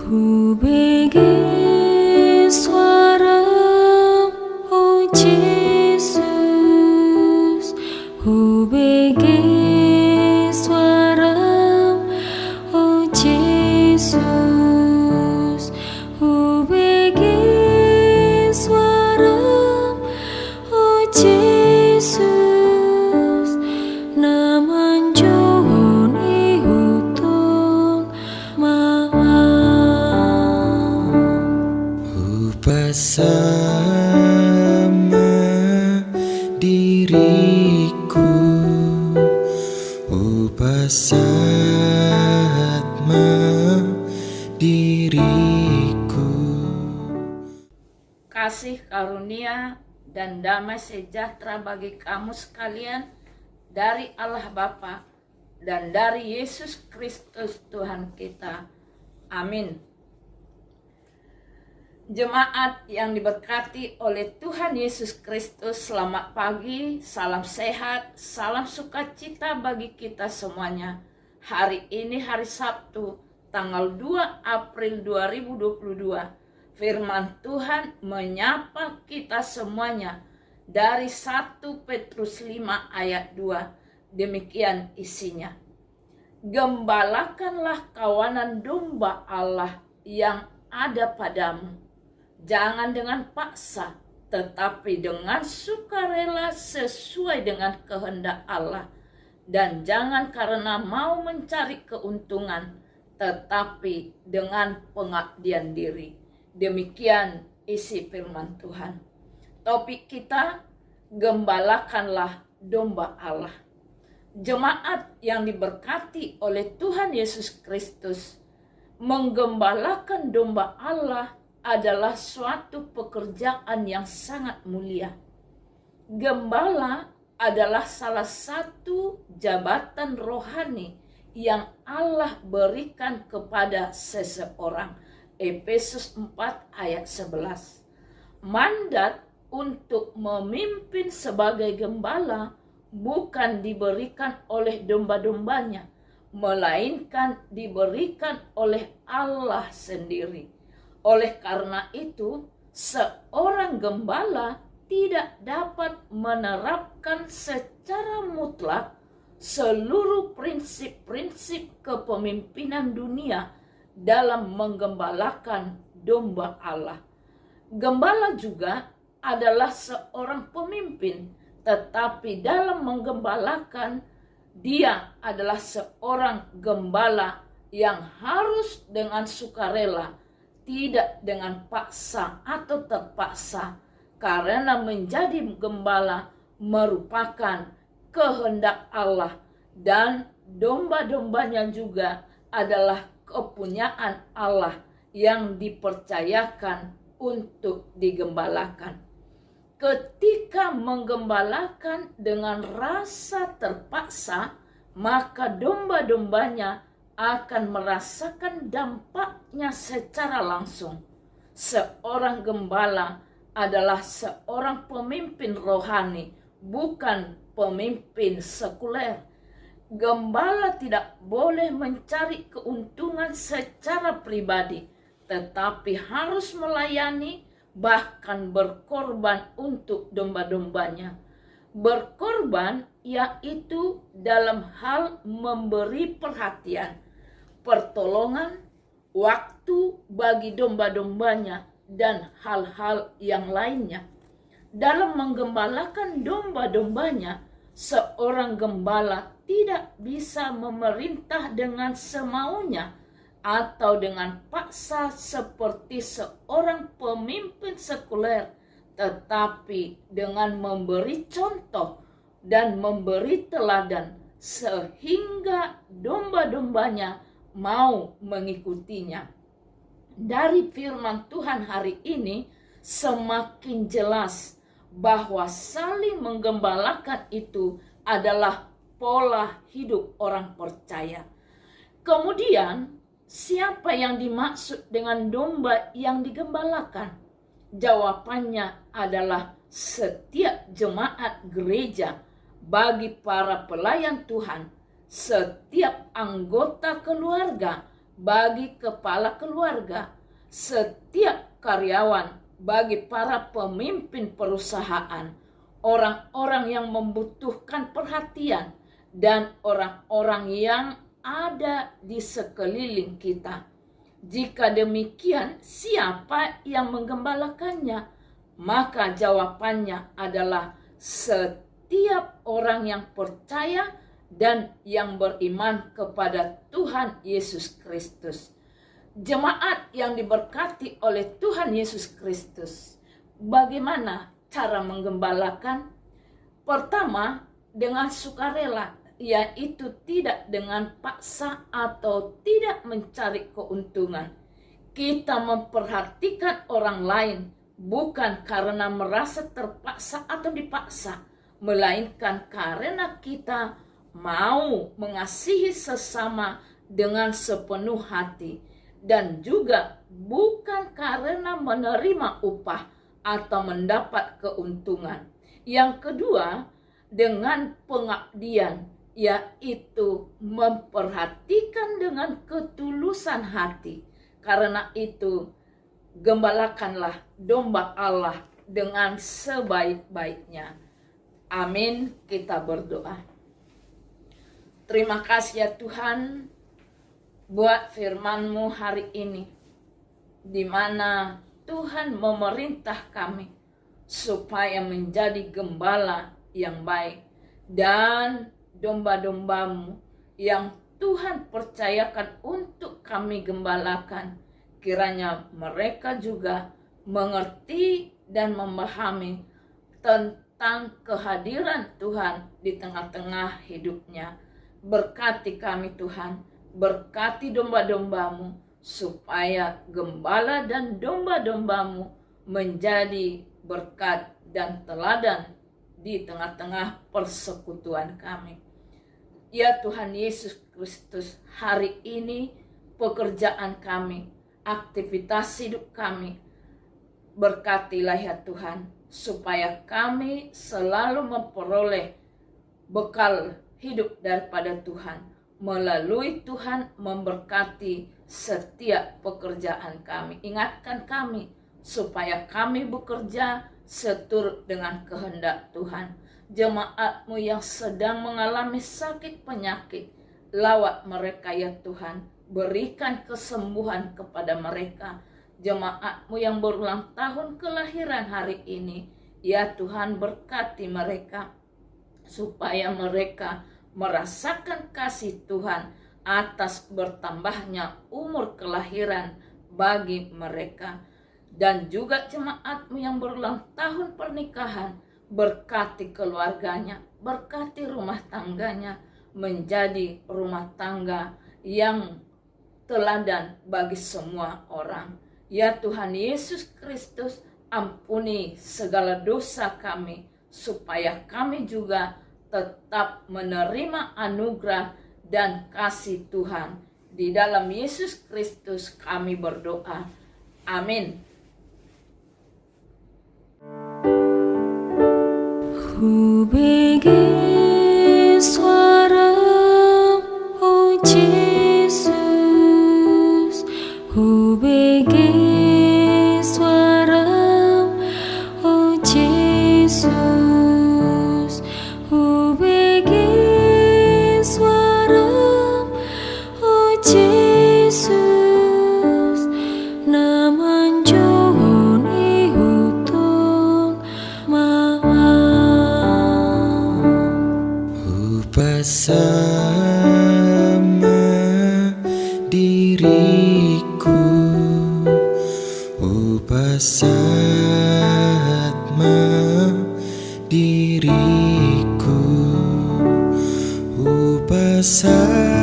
Ku begi suara, oh Yesus. Ku begi suara, oh Yesus. Ku begi suara, oh Yesus. Naman John ihutong maaf. Bersama diriku, bersama diriku. Kasih karunia dan damai sejahtera bagi kamu sekalian dari Allah Bapa dan dari Yesus Kristus Tuhan kita. Amin. Jemaat yang diberkati oleh Tuhan Yesus Kristus, selamat pagi, salam sehat, salam sukacita bagi kita semuanya. Hari ini hari Sabtu, tanggal 2 April 2022. Firman Tuhan menyapa kita semuanya dari 1 Petrus 5 ayat 2. Demikian isinya. Gembalakanlah kawanan domba Allah yang ada padamu. Jangan dengan paksa, tetapi dengan sukarela sesuai dengan kehendak Allah. Dan jangan karena mau mencari keuntungan, tetapi dengan pengabdian diri. Demikian isi firman Tuhan. Topik kita, gembalakanlah domba Allah. Jemaat yang diberkati oleh Tuhan Yesus Kristus, menggembalakan domba Allah adalah suatu pekerjaan yang sangat mulia. Gembala adalah salah satu jabatan rohani yang Allah berikan kepada seseorang. Efesus 4 ayat 11. Mandat untuk memimpin sebagai gembala bukan diberikan oleh domba-dombanya, melainkan diberikan oleh Allah sendiri. Oleh karena itu, seorang gembala tidak dapat menerapkan secara mutlak seluruh prinsip-prinsip kepemimpinan dunia dalam menggembalakan domba Allah. Gembala juga adalah seorang pemimpin, tetapi dalam menggembalakan, dia adalah seorang gembala yang harus dengan sukarela, tidak dengan paksa atau terpaksa, karena menjadi gembala merupakan kehendak Allah dan domba-dombanya juga adalah kepunyaan Allah yang dipercayakan untuk digembalakan. Ketika menggembalakan dengan rasa terpaksa, maka domba-dombanya akan merasakan dampaknya secara langsung. Seorang gembala adalah seorang pemimpin rohani, bukan pemimpin sekuler. Gembala tidak boleh mencari keuntungan secara pribadi, tetapi harus melayani, bahkan berkorban untuk domba-dombanya. Berkorban yaitu dalam hal memberi perhatian, pertolongan, waktu bagi domba-dombanya, dan hal-hal yang lainnya. Dalam menggembalakan domba-dombanya, seorang gembala tidak bisa memerintah dengan semaunya atau dengan paksa seperti seorang pemimpin sekuler, tetapi dengan memberi contoh dan memberi teladan sehingga domba-dombanya mau mengikutinya. Dari firman Tuhan hari ini semakin jelas bahwa saling menggembalakan itu adalah pola hidup orang percaya. Kemudian, siapa yang dimaksud dengan domba yang digembalakan? Jawabannya adalah setiap jemaat gereja. Bagi para pelayan Tuhan, setiap anggota keluarga, bagi kepala keluarga, setiap karyawan, bagi para pemimpin perusahaan, orang-orang yang membutuhkan perhatian, dan orang-orang yang ada di sekeliling kita. Jika demikian, siapa yang menggembalakannya? Maka jawabannya adalah setiap orang yang percaya dan yang beriman kepada Tuhan Yesus Kristus. Jemaat yang diberkati oleh Tuhan Yesus Kristus, bagaimana cara menggembalakan? Pertama, dengan sukarela, yaitu tidak dengan paksa atau tidak mencari keuntungan. Kita memperhatikan orang lain bukan karena merasa terpaksa atau dipaksa, melainkan karena kita mau mengasihi sesama dengan sepenuh hati, dan juga bukan karena menerima upah atau mendapat keuntungan. Yang kedua, dengan pengabdian, yaitu memperhatikan dengan ketulusan hati. Karena itu, gembalakanlah domba Allah dengan sebaik-baiknya. Amin. Kita berdoa. Terima kasih ya Tuhan buat firman-Mu hari ini, di mana Tuhan memerintah kami supaya menjadi gembala yang baik, dan domba-domba-Mu yang Tuhan percayakan untuk kami gembalakan, kiranya mereka juga mengerti dan memahami tentang kehadiran Tuhan di tengah-tengah hidupnya. Berkati kami Tuhan, berkati domba-domba-Mu, supaya gembala dan domba-domba-Mu menjadi berkat dan teladan di tengah-tengah persekutuan kami. Ya Tuhan Yesus Kristus, hari ini pekerjaan kami, aktivitas hidup kami, berkatilah ya Tuhan, supaya kami selalu memperoleh bekal hidup daripada Tuhan. Melalui Tuhan memberkati setiap pekerjaan kami. Ingatkan kami supaya kami bekerja seturut dengan kehendak Tuhan. Jemaat-Mu yang sedang mengalami sakit penyakit, lawat mereka ya Tuhan, berikan kesembuhan kepada mereka. Jemaat-Mu yang berulang tahun kelahiran hari ini, ya Tuhan, berkati mereka supaya mereka merasakan kasih Tuhan atas bertambahnya umur kelahiran bagi mereka. Dan juga jemaat-Mu yang berulang tahun pernikahan, berkati keluarganya, berkati rumah tangganya, menjadi rumah tangga yang teladan bagi semua orang. Ya Tuhan Yesus Kristus, ampuni segala dosa kami, supaya kami juga tetap menerima anugerah dan kasih Tuhan. Di dalam Yesus Kristus kami berdoa. Amin. Ku begi suara, oh Yesus, ku begi suara, oh Yesus, ku begi suara, oh Yesus, naman Joni hutun maaf. Bersama diriku, bersama diriku, bersama